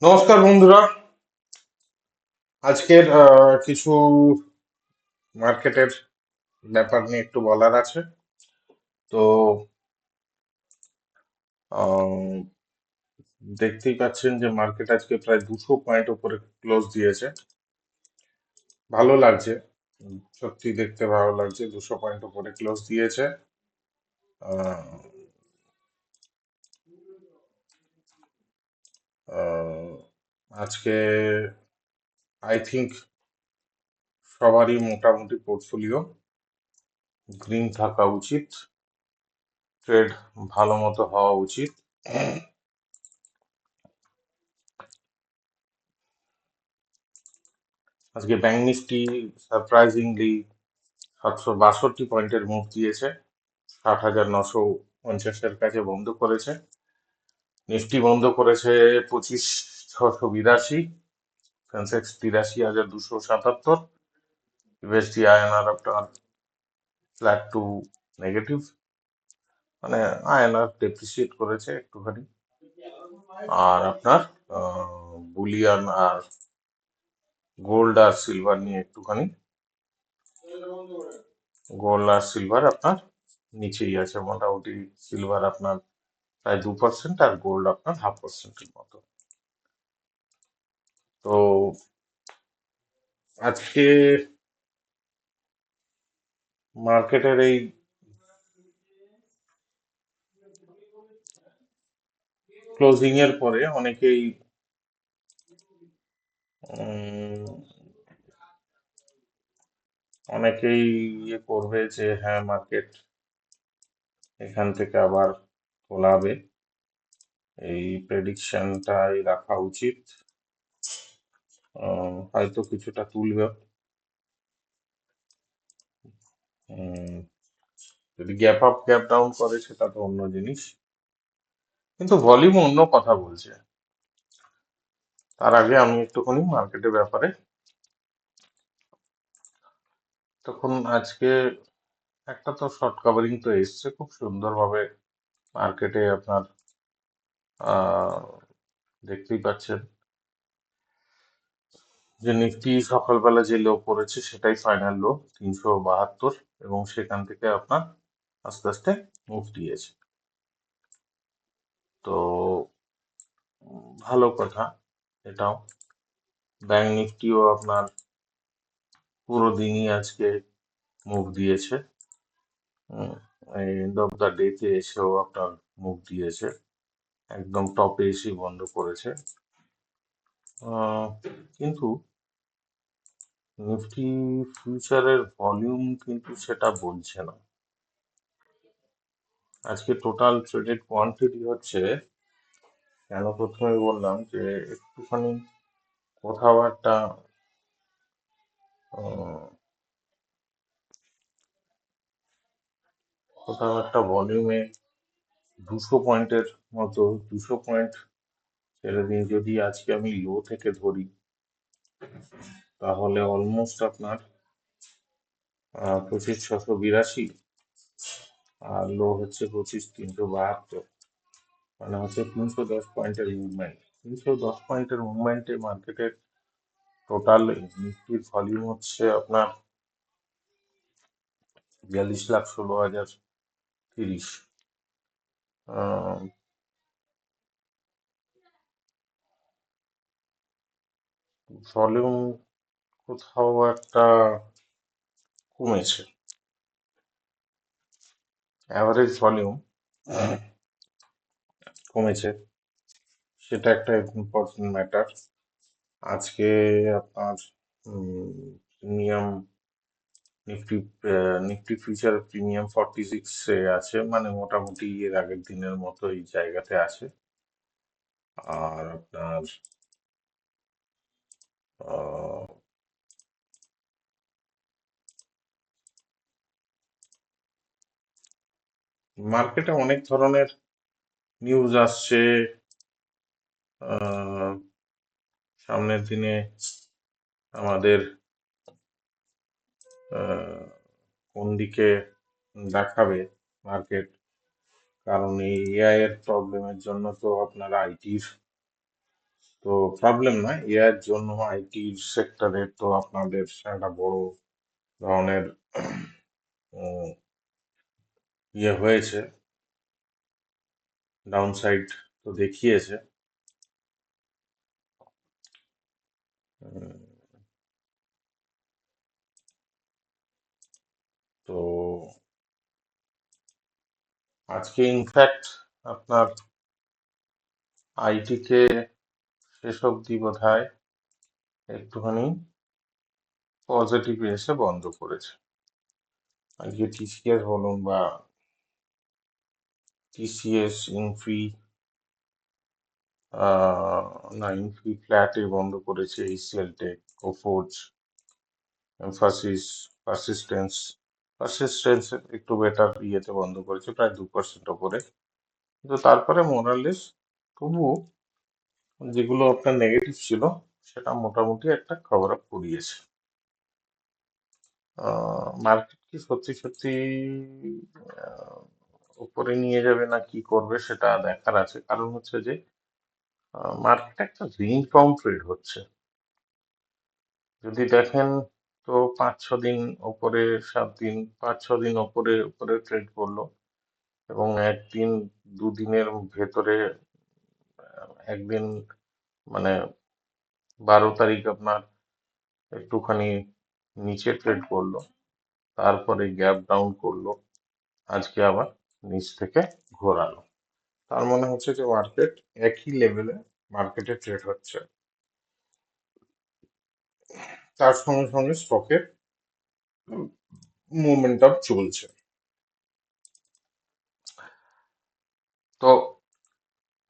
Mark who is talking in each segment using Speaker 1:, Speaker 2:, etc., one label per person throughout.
Speaker 1: নমস্কার বন্ধুরা। আজকের কিছু মার্কেটের ব্যাপার নিয়ে একটু বলার আছে। তো আহ, দেখতেই পাচ্ছেন যে মার্কেট আজকে প্রায় 200 পয়েন্ট উপরে ক্লোজ দিয়েছে। ভালো লাগছে, সত্যি দেখতে ভালো লাগছে। 200 পয়েন্ট উপরে ক্লোজ দিয়েছে। আহ, আহ, আজকে আই থিংক সবারই মোটামুটি পোর্টফোলিও গ্রিন থাকা উচিত, ট্রেড ভালো মতো হওয়া উচিত। আজকে ব্যাংক নিফটি সারপ্রাইজিংলি 762 পয়েন্টের মুভ দিয়েছে, 60,950-এর কাছে বন্ধ করেছে। নিফটি বন্ধ করেছে 25,682, সেন্সেক্স 83,277, ইউএসডি আইএনআর আপনার ফ্ল্যাট টু নেগেটিভ, মানে আইএনআর ডেপ্রিসিয়েট করেছে একটুখানি। আর আপনার বুলিয়ান আর গোল্ড আর সিলভার নিয়ে একটুখানি, গোল্ড আর সিলভার আপনার নিচেই আছে মোটামুটি। সিলভার আপনার প্রায় 2% আর গোল্ড আপনার 0.5%-এর মতো। তো আজকে মার্কেটের এই ক্লোজিং এর পরে উম, অনেকেই ইয়ে করবে যে হ্যাঁ মার্কেট এখান থেকে আবার তোলাবে, এই প্রেডিকশনটাই রাখা উচিত। হয়তো কিছুটা তুলবে। উম, যদি গ্যাপ আপ গ্যাপ ডাউন করে সেটা তো অন্য জিনিস, কিন্তু ভলিউম অন্য কথা বলছে। তার আগে আমি একটুখানি মার্কেটের ব্যাপারে, তখন আজকে একটা তো শর্ট কাভারিং তো এসছে খুব সুন্দরভাবে মার্কেটে আপনার, আহ, দেখতেই পাচ্ছেন যে নিফটি সকালবেলা যে লো করেছে সেটাই ফাইনাল লো 372, এবং সেখান থেকে আপনার আস্তে আস্তে মুভ দিয়েছে। তো ভালো কথা এটাও। ব্যাংক নিফটিও আপনার পুরো দিনই আজকে মুভ দিয়েছে, এন্ড অফ দ্য ডেতে এসেও আপনার মুভ দিয়েছে, একদম টপে এসে বন্ধ করেছে। কিন্তু নিফটি ফিউচারের ভলিউম কিন্তু সেটা বলছে না। আজকে টোটাল ট্রেডেড কোয়ান্টিটি হচ্ছে, কেন প্রথমে বললাম যে একটুখানি কোথাও একটা আহ, কোথাও একটা ভলিউমে 200 পয়েন্টের মতো, 200 পয়েন্ট ছেড়ে দিন যদি আজকে আমি লো থেকে ধরি, তাহলে অলমোস্ট আপনার 25,682, আর লো হচ্ছে 25,372, মানে হচ্ছে 310 পয়েন্টের মুভমেন্ট। 310 পয়েন্টের মুভমেন্টে মার্কেটের টোটাল নিফটির ভলিউম হচ্ছে আপনার 42,16,030। ভলিউম কোথাও একটা কমেছে, অ্যাভারেজ ভলিউম কমেছে, সেটা একটা ইম্পর্টেন্ট ম্যাটার। আজকে আপনার premium Nifty Nifty future premium 46-এ আছে, মানে মোটামুটি এর আগের দিনের মতো এই জায়গাতে আছে। আর আপনার মার্কেটে অনেক ধরনের নিউজ আসছে। আহ, সামনের দিনে আমাদের আহ, কোন দিকে দেখাবে মার্কেট, কারণ এই এআই এর প্রবলেমের জন্য তো আপনার আইটির তো প্রবলেম না, এর জন্য আইটি সেক্টরে তো আপনাদের একটা বড় ধরনের উম, ইয়ে হয়েছে, ডাউনসাইড তো দেখিয়েছে। উম, তো আজকে ইনফ্যাক্ট আপনার আইটি কে শেষ অবধি বোধহয় একটুখানি পজিটিভ এসে বন্ধ করেছে। আজকে টিসিএস বলুন বা টিসিএস, ইনফি, না ইনফি ফ্ল্যাটে বন্ধ করেছে, এইচসিএল টেক, কোফোর্জ, এমফাসিস, পারসিস্টেন্স। পারসিস্টেন্স একটু বেটার ইয়েতে বন্ধ করেছে, প্রায় 2% ওপরে। কিন্তু তারপরে মোরালেস তবুও যেগুলো আপনার নেগেটিভ ছিল সেটা মোটামুটি একটা কভার আপ করিয়েছে। মার্কেট কি সত্যি সত্যি আহ, উপরে নিয়ে যাবে না কি করবে সেটা দেখার আছে। কারণ হচ্ছে যে মার্কেট একটা রেঞ্জ বাউন্ড ট্রেড হচ্ছে। যদি দেখেন তো 5-6 দিন ওপরে, 7 দিন, 5-6 দিন ওপরে উপরে ট্রেড করলো, এবং একদিন দুদিনের ভেতরে একদিন মানে 12 তারিখ আপনার একটুখানি নিচে ট্রেড করলো, তারপরে গ্যাপ ডাউন করলো, আজকে আবার নিচ থেকে ঘোরালো। তার মানে হচ্ছে যে মার্কেট একই লেভেলে মার্কেটে ট্রেড হচ্ছে, তার সঙ্গে সঙ্গে স্টকের মোমেন্টাম চলছে। তো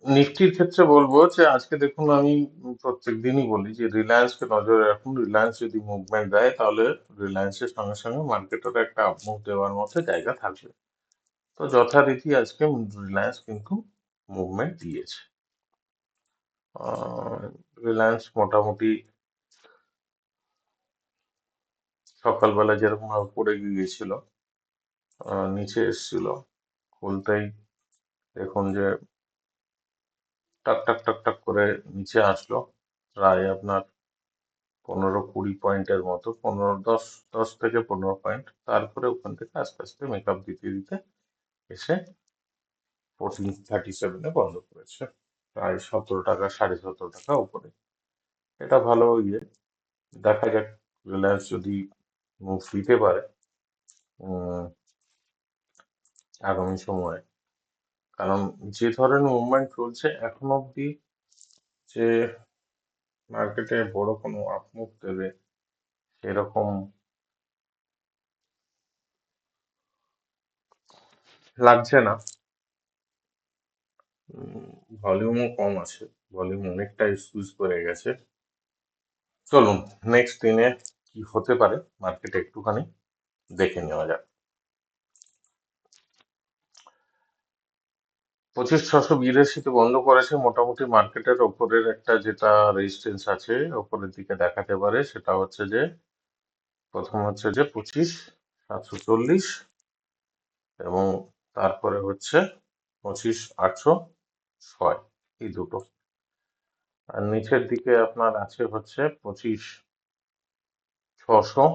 Speaker 1: নিফটির ক্ষেত্রে বলবো যে আজকে দেখুন, আমি প্রত্যেক দিনই বলি যে রিলায়েন্সকে নজরে রাখুন। রিলায়েন্স যদি মুভমেন্ট দেয় তাহলে রিলায়েন্সের সঙ্গে সঙ্গে মার্কেটের একটা আপমুভ দেওয়ার মতো জায়গা থাকবে। তো যথারীতি আজকে রিলায়েন্স কিন্তু মুভমেন্ট দিয়েছে। রিলায়েন্স মোটামুটি সকালবেলা যেরকম ভাবে পড়ে গিয়েছিল, নিচে এসেছিল, খুলতেই দেখুন যে টাক টাক টাক টাক করে নিচে আসলো, প্রায় আপনার 15-20 পয়েন্টের মতো, 10 থেকে 15 পয়েন্ট। তারপরে ওখান থেকে আস্তে আস্তে মেকআপ দিতে দিতে এসে 1437-এ বন্ধ করেছে, প্রায় 17 টাকা, 17.5 টাকা উপরে। এটা ভালো ইয়ে। দেখা যাক রিলায়েন্স যদি মুভ দিতে পারে উম, আগামী সময়ে। কারণ যে ধরনের মুভমেন্ট চলছে এখন অব্দি, যে মার্কেটে বড় কোনো আপমুভ দেবে সেরকম লাগছে না। ভলিউমও কম আছে, ভলিউম অনেকটা স্কুইজ করে গেছে। চলুন নেক্সট দিনে কি হতে পারে মার্কেটে একটুখানি দেখে নেওয়া যাক। 25,682-তে বন্ধ করেছে। মোটামুটি মার্কেটের ওপরের একটা যেটা রেজিস্ট্যান্স আছে ওপরের দিকে দেখাতে পারে, সেটা হচ্ছে যে প্রথম হচ্ছে যে 25,740, এবং তারপরে হচ্ছে 25,806, এই দুটো। আর নিচের দিকে আপনার আছে হচ্ছে 25,600,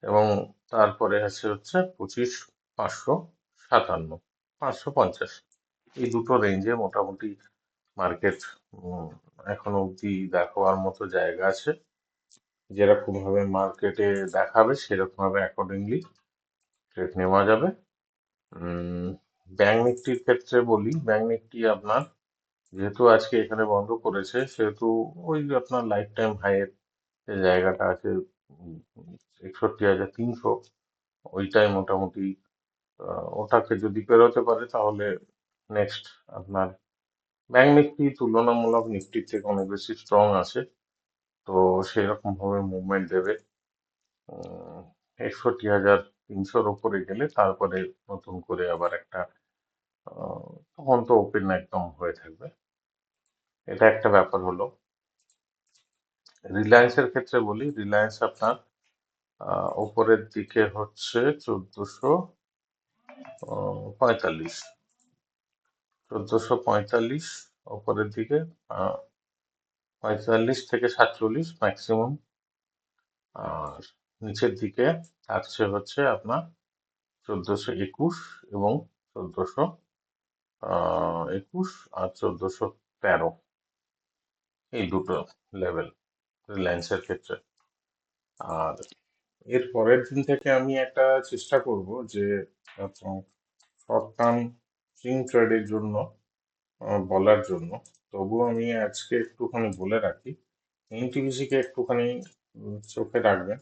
Speaker 1: এবং তারপরে আছে হচ্ছে 25,557, 550। এই দুটো রেঞ্জে মোটামুটি মার্কেট এখনো অব্দি দেখার মতো জায়গা আছে। যেরকম ভাবে মার্কেটে দেখাবে সেরকম ভাবে অ্যাকর্ডিংলি ট্রেড নেওয়া যাবে। ব্যাংক নিফটির ক্ষেত্রে বলি, ব্যাংক নিফটি আপনার যেহেতু আজকে এখানে বন্ধ করেছে, সেহেতু ওই আপনার লাইফ টাইম হাইয়ের যে জায়গাটা আছে 61,300, ওইটাই মোটামুটি ওটাকে যদি পেরোতে পারে তাহলে নেক্সট আপনার ব্যাংক নিফটি তুলনামূলক নিফটির থেকে অনেক বেশি স্ট্রং আছে। তো সেরকম ভাবে মুভমেন্ট দেবে। 61,300-র ওপরে গেলে তারপরে নতুন করে আবার একটা তখন তো ওপেন একদম হয়ে থাকবে। এটা একটা ব্যাপার হলো। রিলায়েন্সের ক্ষেত্রে বলি, রিলায়েন্স আপনার ওপরের দিকে হচ্ছে 1445, 1445, ওপরের দিকে আহ, 45 থেকে 47 ম্যাক্সিমাম, আর নিচের দিকে থাকছে হচ্ছে আপনার 1421 এবং 1421 আর 1413, এই দুটো লেভেল রিলায়েন্সের ক্ষেত্রে। আর এর পরের দিন থেকে আমি একটা চেষ্টা করব যে শর্ট টার্ম সুইং ট্রেডের জন্য বলার জন্য। তবুও আমি আজকে একটুখানি বলে রাখি, এনটিপিসি কে একটুখানি চোখে রাখবেন।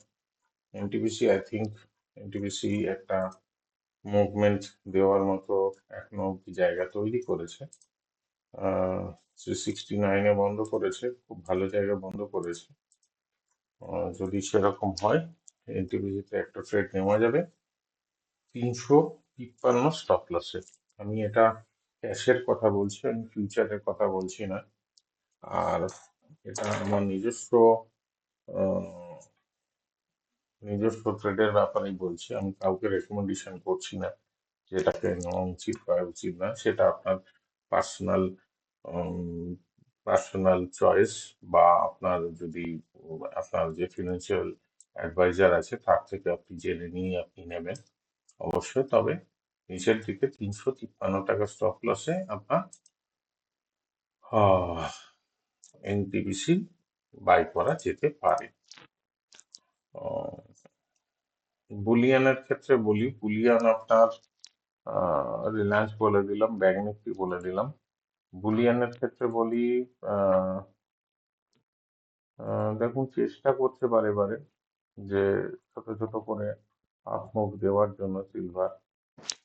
Speaker 1: এনটিপিসি আই থিঙ্ক এনটিপিসি একটা মুভমেন্ট দেওয়ার মতো এখনো অব্দি জায়গা তৈরি করেছে। 369-এ বন্ধ করেছে, খুব ভালো জায়গায় বন্ধ করেছে। যদি সেরকম হয় এনটিপিসিতে একটা ট্রেড নেওয়া যাবে 353 স্টপ লসে। আমি এটা ক্যাশের কথা বলছি, আমি ফিউচারের কথা বলছি না। আর এটা আমার আহ, নিজস্ব ট্রেডের ব্যাপারেই বলছি, আমি কাউকে রেকমেন্ডেশন করছি না যেটাকে নেওয়া উচিত বা উচিত না। সেটা আপনার পার্সোনাল পার্সোনাল চয়েস, বা আপনার যদি আপনার যে ফিনান্সিয়াল অ্যাডভাইজার আছে তার থেকে আপনি জেনে নিয়ে আপনি নেবেন অবশ্যই। তবে নিচের দিকে 353 টাকা স্টপ লসে আপনার এনটিপিসি বাই করা যেতে পারে। বুলিয়ানের ক্ষেত্রে বলি, বুলিয়ান আপনার রিলায়েন্স বলে দিলাম, ব্যাংক নিফটি বলে দিলাম। বুলিয়ানের ক্ষেত্রে বলি, আহ, দেখুন চেষ্টা করছে বারে বারে যে ছোট ছোট করে আপ মুভ দেওয়ার জন্য সিলভার,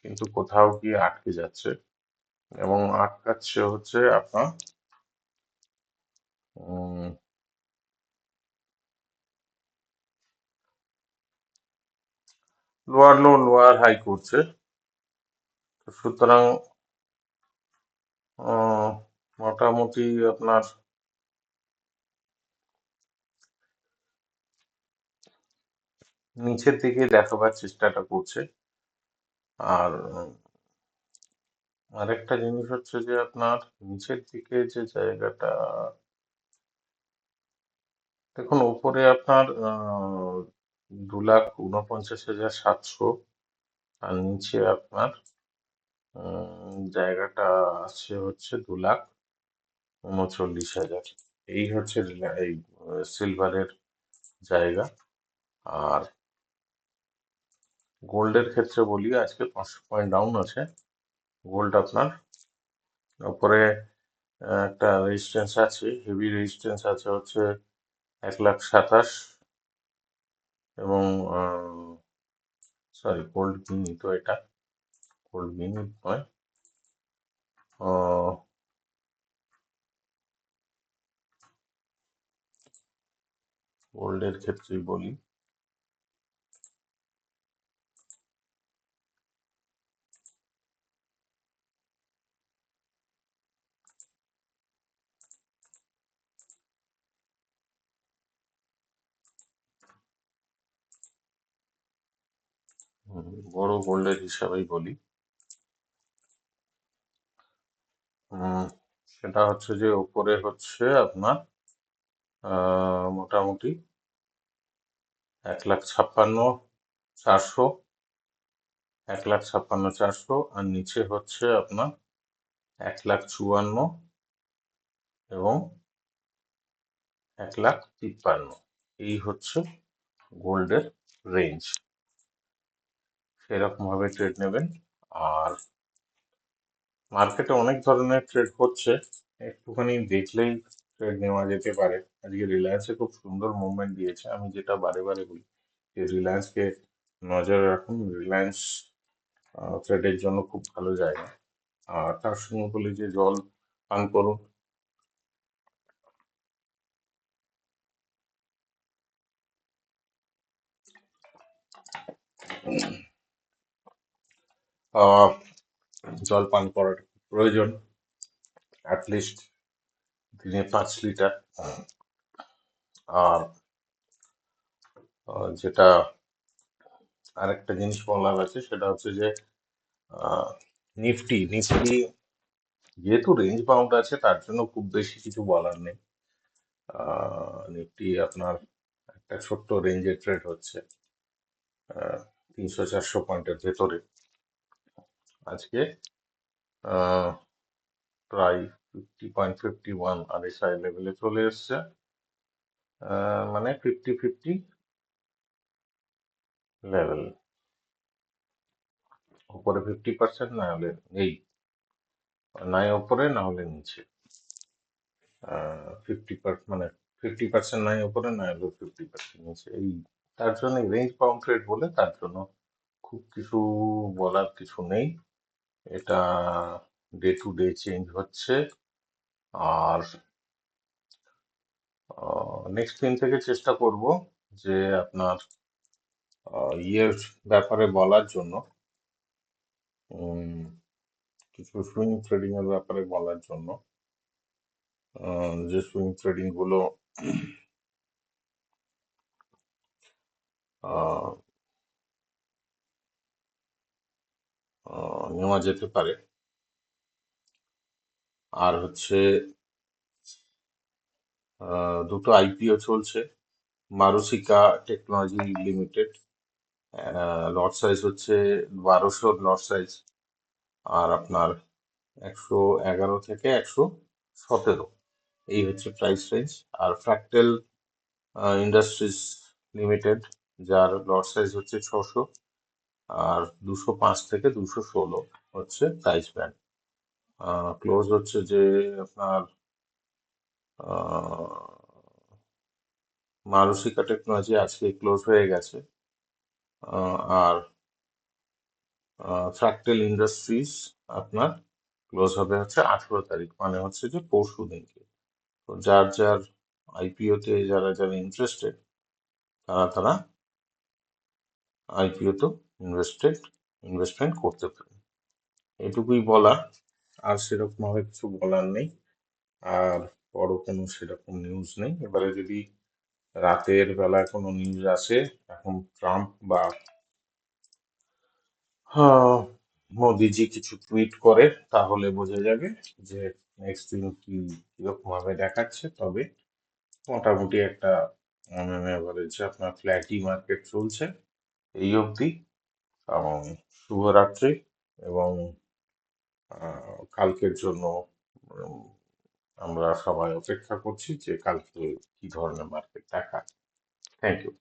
Speaker 1: কিন্তু কোথাও গিয়ে আটকে যাচ্ছে, এবং আটকাচ্ছে হচ্ছে আপনার লোয়ার লো লোয়ার হাই করছে। তো সুতরাং আহ, মোটামুটি আপনার নিচের দিকে দেখাবার চেষ্টাটা করছে। আর আরেকটা জিনিস হচ্ছে যে আপনার নিচের দিকে যে জায়গাটা, দেখুন উপরে আপনার 2,49,700, আর নিচে আপনার জায়গাটা আছে হচ্ছে 2,39,000। এই হচ্ছে এই সিলভারের জায়গা। আর গোল্ডের ক্ষেত্রে বলি, আজকে 500 পয়েন্ট ডাউন আছে গোল্ড আপনার। উপরে একটা রেজিস্ট্যান্স আছে, হেভি রেজিস্ট্যান্স আছে হচ্ছে 1,27,000, এবং সরি গোল্ড গিনি তো, এটা গোল্ড গিনি নয়, গোল্ডের ক্ষেত্রেই বলি। বড় গোল্ডের হিসাবেই বলি। সেটা হচ্ছে যে উপরে হচ্ছে আপনার মোটামুটি 1,56,400, 1,56,400, আর নিচে হচ্ছে আপনার 1,54,000 এবং 1,53,000। এই হচ্ছে গোল্ডের রেঞ্জ, সেরকম ভাবে ট্রেড নেবেন। আর মার্কেটে অনেক ধরনের ট্রেড হচ্ছে, একটুখানি দেখলেই ট্রেড নেওয়া যেতে পারে। আজকে রিলায়েন্সে খুব সুন্দর মুভমেন্ট দিয়েছে, আমি যেটা বারে বারে বলি যে রিলায়েন্সকে নজরে রাখুন, রিলায়েন্স ট্রেডের জন্য খুব ভালো জায়গা। আর তার সঙ্গে বলি যে জল পান করুন। আহ, জল পান করার প্রয়োজন, অ্যাটলিস্ট দিনে 5 লিটার। আর যেটা আরেকটা জিনিস বলার আছে সেটা হচ্ছে যে নিফটি নিফটি যেহেতু রেঞ্জ বাউন্ড আছে তার জন্য খুব বেশি কিছু বলার নেই। নিফটি আপনার একটা ছোট্ট রেঞ্জে ট্রেড হচ্ছে 300-400 পয়েন্টের ভেতরে। আজকে আহ, প্রায় 50.51 RSI লেভেলে চলে এসছে। মানে 50-50 লেভেল, উপরে 50%, না হলে এই নাই উপরে, না হলে নিচে। 50%, মানে 50% নাই উপরে, না হলে 50% নিচে, এই তার জন্য রেঞ্জ বাউন্ড ট্রেড বলে, তার জন্য খুব কিছু বলার কিছু নেই। এটা ডে টু ডে চেঞ্জ হচ্ছে। আর নেক্সট দিন থেকে চেষ্টা করব যে আপনার ইয়ের ব্যাপারে বলার জন্য, উম, কিছু সুইং ট্রেডিং এর ব্যাপারে বলার জন্য, যে সুইং ট্রেডিং গুলো আহ, নেওয়া যেতে পারে। আর হচ্ছে দুটো আইপিও চলছে। মারুসিকা টেকনোলজি লিমিটেড, লট সাইজ হচ্ছে 1200 লট সাইজ, আর আপনার 111 থেকে 117, এই হচ্ছে প্রাইস রেঞ্জ। আর ফ্র্যাকটেল ইন্ডাস্ট্রিজ লিমিটেড, যার লট সাইজ হচ্ছে 600, আর 205 থেকে 216 হচ্ছে প্রাইস ব্যান্ড। ক্লোজ হচ্ছে যে আপনার মারুসিকা টেকনোলজি আজকে ক্লোজ হয়ে গেছে। আর ফ্র্যাকটেল ইন্ডাস্ট্রিজ আপনার ক্লোজ হবে হচ্ছে 18 তারিখ, মানে হচ্ছে যে পরশু দিনকে। তো যার যার আইপিও তে যারা যারা ইন্টারেস্টেড, তারা তারা আইপিও তো ইনভেস্টমেন্ট করতে পারে। এটুকুই বলা, আর সেরকম ভাবে কিছু বলার নেই। আর বড় কোনো সেরকম নিউজ নেই। এবারে যদি রাতের বেলায় কোনো নিউজ আসে, এখন ট্রাম্প বা মোদিজি কিছু টুইট করে, তাহলে বোঝা যাবে যে নেক্সট দিন কি কিরকম ভাবে দেখাচ্ছে। তবে মোটামুটি একটা এভারেজ আপনার ফ্ল্যাটই মার্কেট চলছে এই অবধি। এবং শুভরাত্রি। এবং কালকের জন্য উম, আমরা সবাই অপেক্ষা করছি যে কালকে কি ধরনের মার্কেট দেখায়। Thank you.